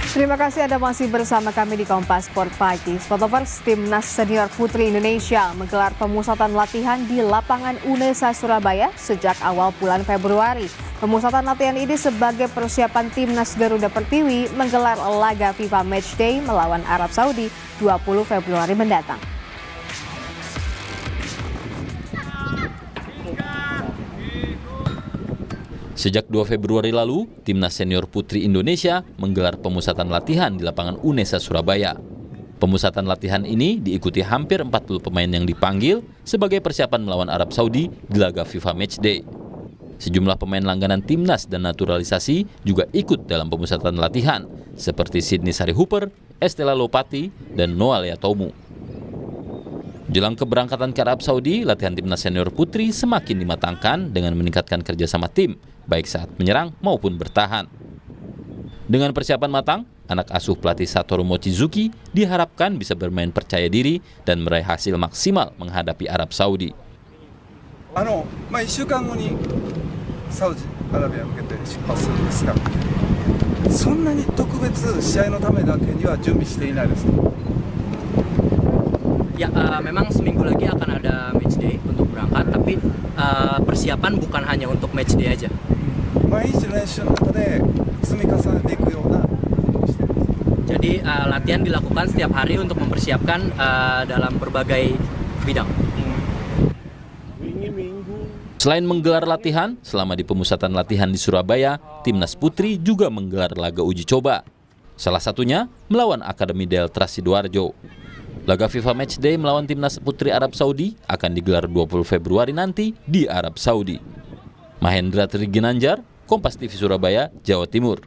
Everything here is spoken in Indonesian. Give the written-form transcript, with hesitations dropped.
Terima kasih Anda masih bersama kami di Kompas Sport Pagi. Sportovers, Timnas Senior Putri Indonesia menggelar pemusatan latihan di lapangan UNESA Surabaya sejak awal bulan Februari. Pemusatan latihan ini sebagai persiapan Timnas Garuda Pertiwi menggelar laga FIFA Matchday melawan Arab Saudi 20 Februari mendatang. Sejak 2 Februari lalu, Timnas Senior Putri Indonesia menggelar pemusatan latihan di lapangan UNESA Surabaya. Pemusatan latihan ini diikuti hampir 40 pemain yang dipanggil sebagai persiapan melawan Arab Saudi di laga FIFA Matchday. Sejumlah pemain langganan Timnas dan naturalisasi juga ikut dalam pemusatan latihan, seperti Sydney Sari Hooper, Estella Lopati, dan Noah Leatomu. Jelang keberangkatan ke Arab Saudi, latihan Timnas Senior Putri semakin dimatangkan dengan meningkatkan kerjasama tim, baik saat menyerang maupun bertahan. Dengan persiapan matang, anak asuh pelatih Satoru Mochizuki diharapkan bisa bermain percaya diri dan meraih hasil maksimal menghadapi Arab Saudi. 1週間後にサウジアラビアに向けて出発するんですが、そんなに特別試合のためだけには準備していないですか? Ya, memang seminggu lagi akan ada matchday untuk berangkat, tapi persiapan bukan hanya untuk matchday aja. 毎日練習の中で積み重ねていくようなことをしています。 Jadi latihan dilakukan setiap hari untuk mempersiapkan dalam berbagai bidang. Selain menggelar latihan, selama di pemusatan latihan di Surabaya, Timnas Putri juga menggelar laga uji coba. Salah satunya melawan Akademi Delta Sidoarjo. Laga FIFA Matchday melawan Timnas Putri Arab Saudi akan digelar 20 Februari nanti di Arab Saudi. Mahendra Triginanjar, Kompas TV Surabaya, Jawa Timur.